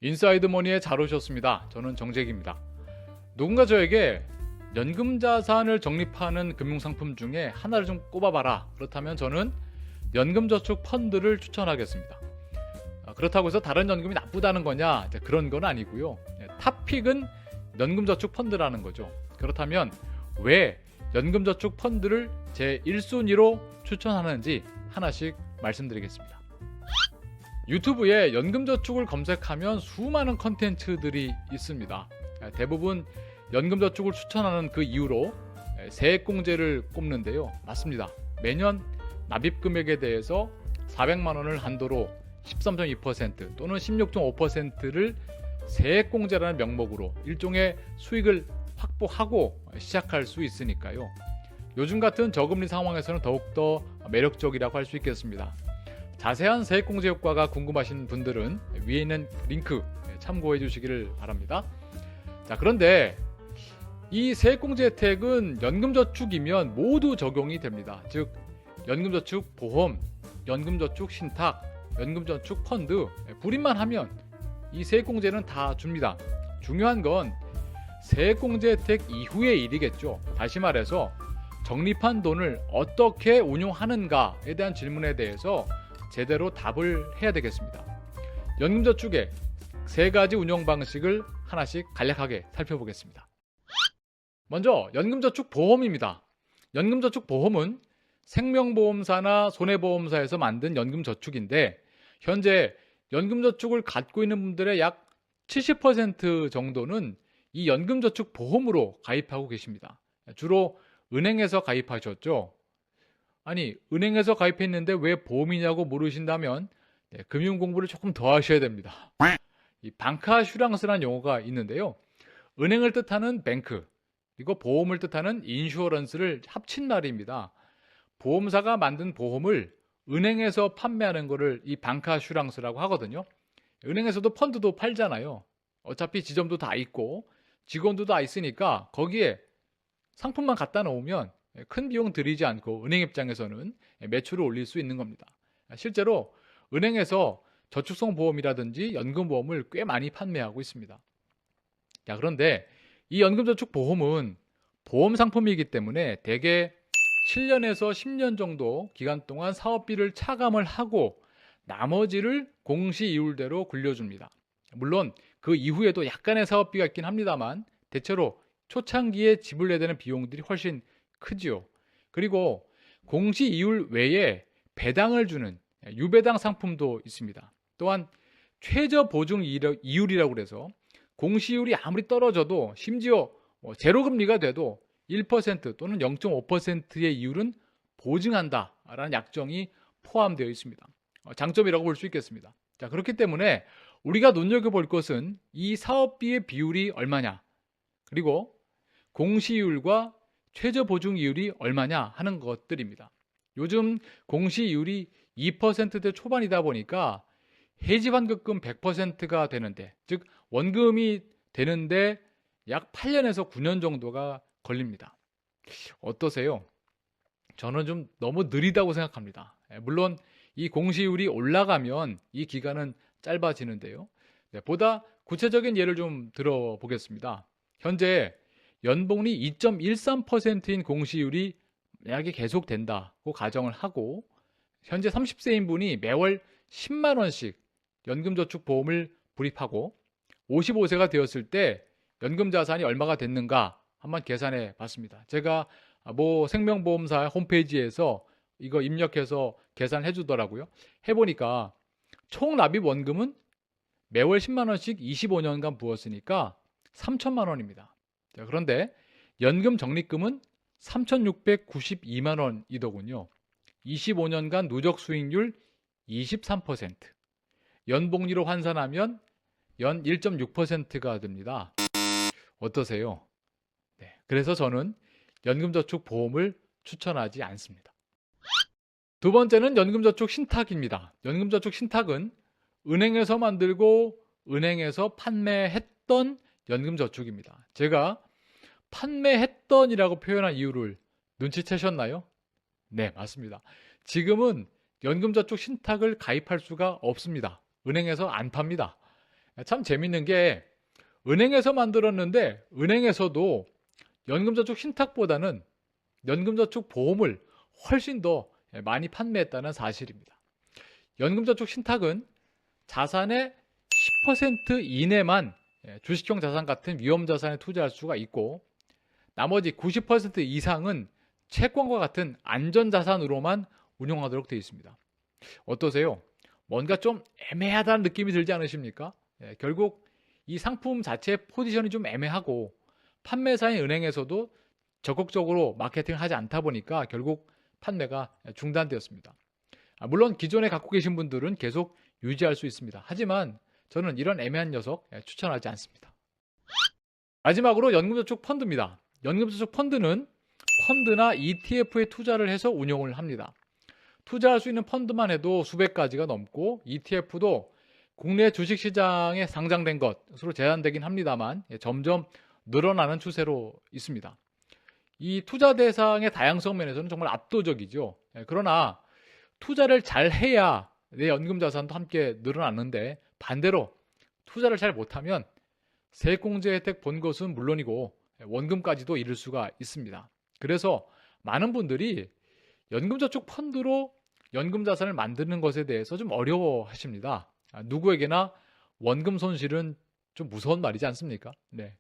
인사이드 머니에 잘 오셨습니다. 저는 정재기입니다. 누군가 저에게 연금자산을 적립하는 금융상품 중에 하나를 좀 꼽아봐라. 그렇다면 저는 연금저축 펀드를 추천하겠습니다. 그렇다고 해서 다른 연금이 나쁘다는 거냐? 그런 건 아니고요. 탑픽은 연금저축 펀드라는 거죠. 그렇다면 왜 연금저축 펀드를 제 1순위로 추천하는지 하나씩 말씀드리겠습니다. 유튜브에 연금저축을 검색하면 수많은 컨텐츠들이 있습니다. 대부분 연금저축을 추천하는 그 이유로 세액공제를 꼽는데요. 맞습니다. 매년 납입금액에 대해서 400만 원을 한도로 13.2% 또는 16.5%를 세액공제라는 명목으로 일종의 수익을 확보하고 시작할 수 있으니까요. 요즘 같은 저금리 상황에서는 더욱더 매력적이라고 할 수 있겠습니다. 자세한 세액공제 효과가 궁금하신 분들은 위에 있는 링크 참고해 주시기를 바랍니다. 자, 그런데 이 세액공제 혜택은 연금저축이면 모두 적용이 됩니다. 즉 연금저축 보험, 연금저축 신탁, 연금저축 펀드 불입만 하면 이 세액공제는 다 줍니다. 중요한 건 세액공제 혜택 이후의 일이겠죠. 다시 말해서 적립한 돈을 어떻게 운용하는가에 대한 질문에 대해서 제대로 답을 해야 되겠습니다. 연금저축의 세 가지 운영 방식을 하나씩 간략하게 살펴보겠습니다. 먼저 연금저축 보험입니다. 연금저축 보험은 생명보험사나 손해보험사에서 만든 연금저축인데 현재 연금저축을 갖고 있는 분들의 약 70% 정도는 이 연금저축 보험으로 가입하고 계십니다. 주로 은행에서 가입하셨죠. 아니, 은행에서 가입했는데 왜 보험이냐고 물으신다면 금융 공부를 조금 더 하셔야 됩니다. 이 방카슈랑스라는 용어가 있는데요. 은행을 뜻하는 뱅크, 그리고 보험을 뜻하는 인슈어런스를 합친 말입니다. 보험사가 만든 보험을 은행에서 판매하는 것을 이 방카슈랑스라고 하거든요. 은행에서도 펀드도 팔잖아요. 어차피 지점도 다 있고 직원도 다 있으니까 거기에 상품만 갖다 놓으면 큰 비용 들이지 않고 은행 입장에서는 매출을 올릴 수 있는 겁니다. 실제로 은행에서 저축성 보험이라든지 연금보험을 꽤 많이 판매하고 있습니다. 자, 그런데 이 연금저축 보험은 보험 상품이기 때문에 대개 7년에서 10년 정도 기간 동안 사업비를 차감을 하고 나머지를 공시이율대로 굴려줍니다. 물론 그 이후에도 약간의 사업비가 있긴 합니다만 대체로 초창기에 지불해야 되는 비용들이 훨씬 크지요. 그리고 공시이율 외에 배당을 주는 유배당 상품도 있습니다. 또한 최저 보증 이율이라고 해서 공시이율이 아무리 떨어져도 심지어 제로금리가 돼도 1% 또는 0.5%의 이율은 보증한다라는 약정이 포함되어 있습니다. 장점이라고 볼 수 있겠습니다. 자, 그렇기 때문에 우리가 눈여겨볼 것은 이 사업비의 비율이 얼마냐, 그리고 공시이율과 최저 보증 이율이 얼마냐 하는 것들입니다. 요즘 공시이율이 2%대 초반이다 보니까 해지환급금 100%가 되는데, 즉 원금이 되는데 약 8년에서 9년 정도가 걸립니다. 어떠세요? 저는 좀 너무 느리다고 생각합니다. 물론 이 공시이율이 올라가면 이 기간은 짧아지는데요. 보다 구체적인 예를 좀 들어보겠습니다. 현재 연봉이 2.13%인 공시이율이 만약에 계속된다고 가정을 하고 현재 30세인 분이 매월 10만 원씩 연금저축보험을 불입하고 55세가 되었을 때 연금자산이 얼마가 됐는가 한번 계산해 봤습니다. 제가 뭐 생명보험사 홈페이지에서 이거 입력해서 계산해 주더라고요. 해보니까 총 납입 원금은 매월 10만 원씩 25년간 부었으니까 3천만 원입니다. 자, 그런데 연금 적립금은 3,692만 원이더군요. 25년간 누적 수익률 23%, 연복리로 환산하면 연 1.6%가 됩니다. 어떠세요? 네, 그래서 저는 연금저축 보험을 추천하지 않습니다. 두 번째는 연금저축 신탁입니다. 연금저축 신탁은 은행에서 만들고 은행에서 판매했던 연금저축입니다. 제가 판매했던이라고 표현한 이유를 눈치채셨나요? 네, 맞습니다. 지금은 연금저축 신탁을 가입할 수가 없습니다. 은행에서 안 팝니다. 참 재밌는 게 은행에서 만들었는데 은행에서도 연금저축 신탁보다는 연금저축 보험을 훨씬 더 많이 판매했다는 사실입니다. 연금저축 신탁은 자산의 10% 이내만 주식형 자산 같은 위험자산에 투자할 수가 있고 나머지 90% 이상은 채권과 같은 안전자산으로만 운용하도록 되어 있습니다. 어떠세요? 뭔가 좀 애매하다는 느낌이 들지 않으십니까? 결국 이 상품 자체의 포지션이 좀 애매하고 판매사인 은행에서도 적극적으로 마케팅을 하지 않다 보니까 결국 판매가 중단되었습니다. 물론 기존에 갖고 계신 분들은 계속 유지할 수 있습니다. 하지만 저는 이런 애매한 녀석 추천하지 않습니다. 마지막으로 연금저축 펀드입니다. 연금저축 펀드는 펀드나 ETF에 투자를 해서 운용을 합니다. 투자할 수 있는 펀드만 해도 수백 가지가 넘고 ETF도 국내 주식시장에 상장된 것으로 제한되긴 합니다만 점점 늘어나는 추세로 있습니다. 이 투자 대상의 다양성 면에서는 정말 압도적이죠. 그러나 투자를 잘 해야 내 연금 자산도 함께 늘어나는데 반대로 투자를 잘 못하면 세액공제 혜택 본 것은 물론이고 원금까지도 잃을 수가 있습니다. 그래서 많은 분들이 연금저축 펀드로 연금 자산을 만드는 것에 대해서 좀 어려워하십니다. 누구에게나 원금 손실은 좀 무서운 말이지 않습니까? 네.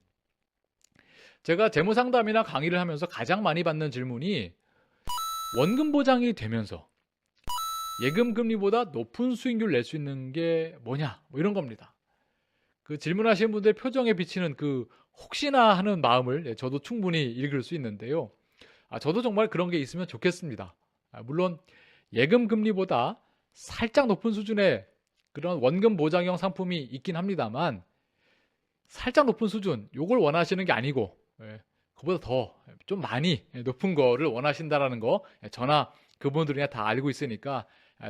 제가 재무상담이나 강의를 하면서 가장 많이 받는 질문이 원금 보장이 되면서 예금 금리보다 높은 수익률 낼 수 있는 게 뭐냐 뭐 이런 겁니다. 그 질문하시는 분들 표정에 비치는 그 혹시나 하는 마음을 저도 충분히 읽을 수 있는데요. 저도 정말 그런 게 있으면 좋겠습니다. 물론 예금 금리보다 살짝 높은 수준의 그런 원금 보장형 상품이 있긴 합니다만 살짝 높은 수준 요걸 원하시는 게 아니고 그보다 더 좀 많이 높은 거를 원하신다라는 거 저나 그분들이나 다 알고 있으니까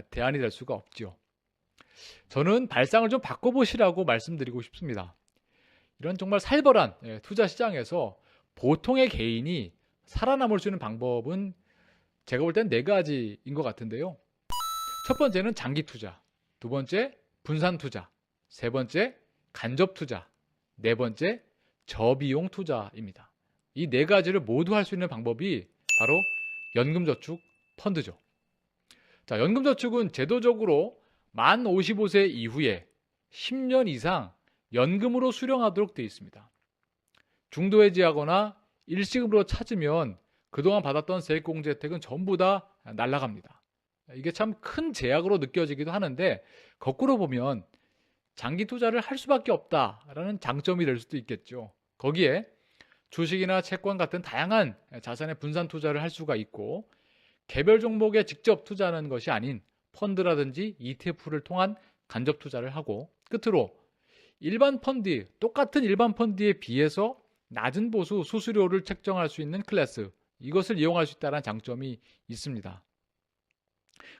대안이 될 수가 없죠. 저는 발상을 좀 바꿔보시라고 말씀드리고 싶습니다. 이런 정말 살벌한 투자 시장에서 보통의 개인이 살아남을 수 있는 방법은 제가 볼 땐 4가지인 것 같은데요. 첫 번째는 장기 투자, 두 번째 분산 투자, 세 번째 간접 투자, 네 번째 저비용 투자입니다. 이 4가지를 모두 할 수 있는 방법이 바로 연금저축 펀드죠. 자, 연금저축은 제도적으로 만 55세 이후에 10년 이상 연금으로 수령하도록 되어 있습니다. 중도 해지하거나 일시금으로 찾으면 그동안 받았던 세액공제 혜택은 전부 다 날아갑니다. 이게 참 큰 제약으로 느껴지기도 하는데 거꾸로 보면 장기 투자를 할 수밖에 없다라는 장점이 될 수도 있겠죠. 거기에 주식이나 채권 같은 다양한 자산의 분산 투자를 할 수가 있고 개별 종목에 직접 투자하는 것이 아닌 펀드라든지 ETF를 통한 간접 투자를 하고 끝으로 일반 펀드, 똑같은 일반 펀드에 비해서 낮은 보수 수수료를 책정할 수 있는 클래스 이것을 이용할 수 있다는 장점이 있습니다.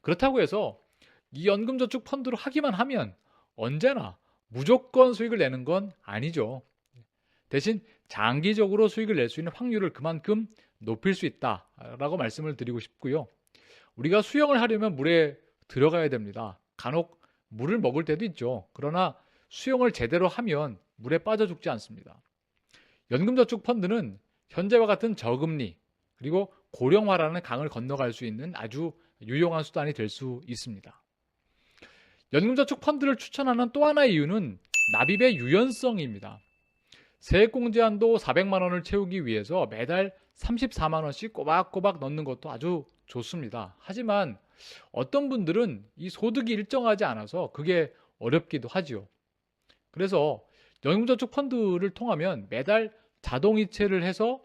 그렇다고 해서 이 연금저축 펀드로 하기만 하면 언제나 무조건 수익을 내는 건 아니죠. 대신 장기적으로 수익을 낼 수 있는 확률을 그만큼 높일 수 있다라고 말씀을 드리고 싶고요. 우리가 수영을 하려면 물에 들어가야 됩니다. 간혹 물을 먹을 때도 있죠. 그러나 수영을 제대로 하면 물에 빠져 죽지 않습니다. 연금저축 펀드는 현재와 같은 저금리 그리고 고령화라는 강을 건너갈 수 있는 아주 유용한 수단이 될 수 있습니다. 연금저축 펀드를 추천하는 또 하나의 이유는 납입의 유연성입니다. 세액공제 한도 400만 원을 채우기 위해서 매달 34만 원씩 꼬박꼬박 넣는 것도 아주 좋습니다. 하지만 어떤 분들은 이 소득이 일정하지 않아서 그게 어렵기도 하지요. 그래서 연금저축 펀드를 통하면 매달 자동이체를 해서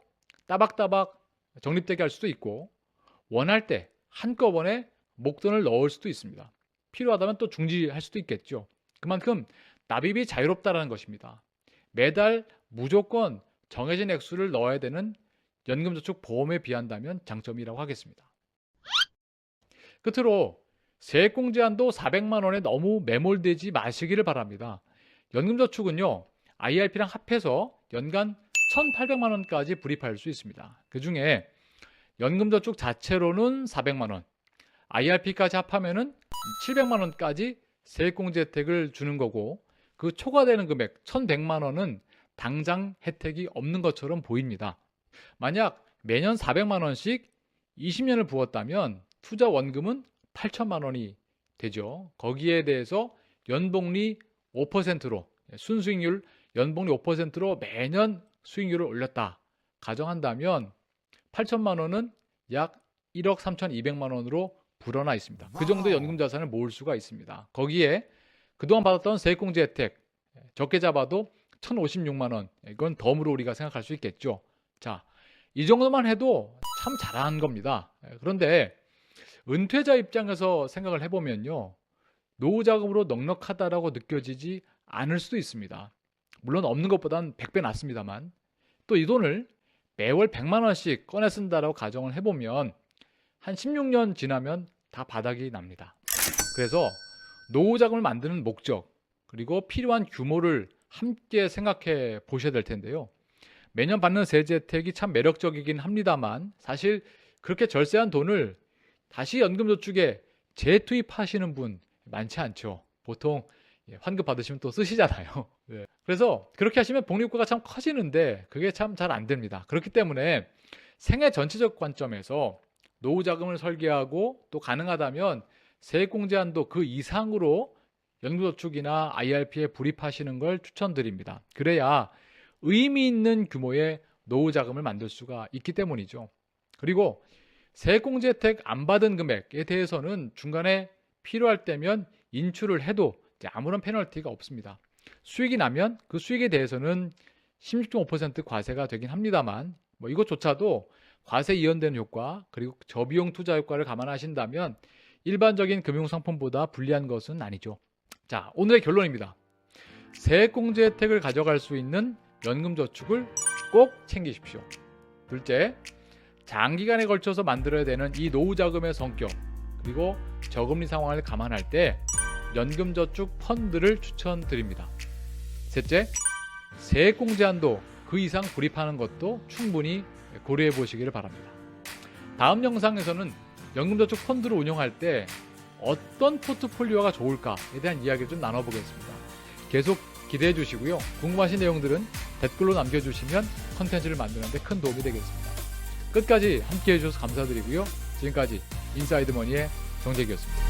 따박따박 적립되게 할 수도 있고 원할 때 한꺼번에 목돈을 넣을 수도 있습니다. 필요하다면 또 중지할 수도 있겠죠. 그만큼 납입이 자유롭다는 것입니다. 매달 무조건 정해진 액수를 넣어야 되는 연금저축 보험에 비한다면 장점이라고 하겠습니다. 끝으로 세액공제 한도 400만 원에 너무 매몰되지 마시기를 바랍니다. 연금저축은요 IRP랑 합해서 연간 1,800만 원까지 불입할 수 있습니다. 그 중에 연금저축 자체로는 400만 원, IRP까지 합하면은 700만 원까지 세액공제 혜택을 주는 거고 그 초과되는 금액 1,100만 원은 당장 혜택이 없는 것처럼 보입니다. 만약 매년 400만 원씩 20년을 부었다면 투자 원금은 8천만 원이 되죠. 거기에 대해서 연복리 5%로 순수익률 연복리 5%로 매년 수익률을 올렸다 가정한다면 8천만 원은 약 1억 3,200만 원으로 불어나 있습니다. 그 정도 연금 자산을 모을 수가 있습니다. 거기에 그동안 받았던 세액공제 혜택 적게 잡아도 1,056만 원, 이건 덤으로 우리가 생각할 수 있겠죠. 자, 이 정도만 해도 참 잘한 겁니다. 그런데 은퇴자 입장에서 생각을 해보면요, 노후 자금으로 넉넉하다라고 느껴지지 않을 수도 있습니다. 물론 없는 것보단 100배 낫습니다만, 또 이 돈을 매월 100만 원씩 꺼내 쓴다라고 가정을 해보면 한 16년 지나면 다 바닥이 납니다. 그래서 노후 자금을 만드는 목적 그리고 필요한 규모를 함께 생각해 보셔야 될 텐데요. 매년 받는 세제 혜택이 참 매력적이긴 합니다만 사실 그렇게 절세한 돈을 다시 연금저축에 재투입하시는 분 많지 않죠. 보통 환급 받으시면 또 쓰시잖아요. 네. 그래서 그렇게 하시면 복리효과가 참 커지는데 그게 참 잘 안 됩니다. 그렇기 때문에 생애 전체적 관점에서 노후 자금을 설계하고 또 가능하다면 세액공제 한도 그 이상으로 연금저축이나 IRP에 불입하시는 걸 추천드립니다. 그래야 의미 있는 규모의 노후 자금을 만들 수가 있기 때문이죠. 그리고 세액공제 혜택 안 받은 금액에 대해서는 중간에 필요할 때면 인출을 해도 아무런 페널티가 없습니다. 수익이 나면 그 수익에 대해서는 16.5% 과세가 되긴 합니다만 이것조차도 과세 이연되는 효과 그리고 저비용 투자 효과를 감안하신다면 일반적인 금융상품보다 불리한 것은 아니죠. 자, 오늘의 결론입니다. 세액공제 혜택을 가져갈 수 있는 연금저축을 꼭 챙기십시오. 둘째, 장기간에 걸쳐서 만들어야 되는 이 노후자금의 성격 그리고 저금리 상황을 감안할 때 연금저축 펀드를 추천드립니다. 셋째, 세액공제 한도 그 이상 불입하는 것도 충분히 고려해 보시기를 바랍니다. 다음 영상에서는 연금저축 펀드를 운영할 때 어떤 포트폴리오가 좋을까에 대한 이야기를 좀 나눠보겠습니다. 계속 기대해 주시고요. 궁금하신 내용들은 댓글로 남겨주시면 컨텐츠를 만드는 데 큰 도움이 되겠습니다. 끝까지 함께 해주셔서 감사드리고요. 지금까지 인사이드 머니의 정재기였습니다.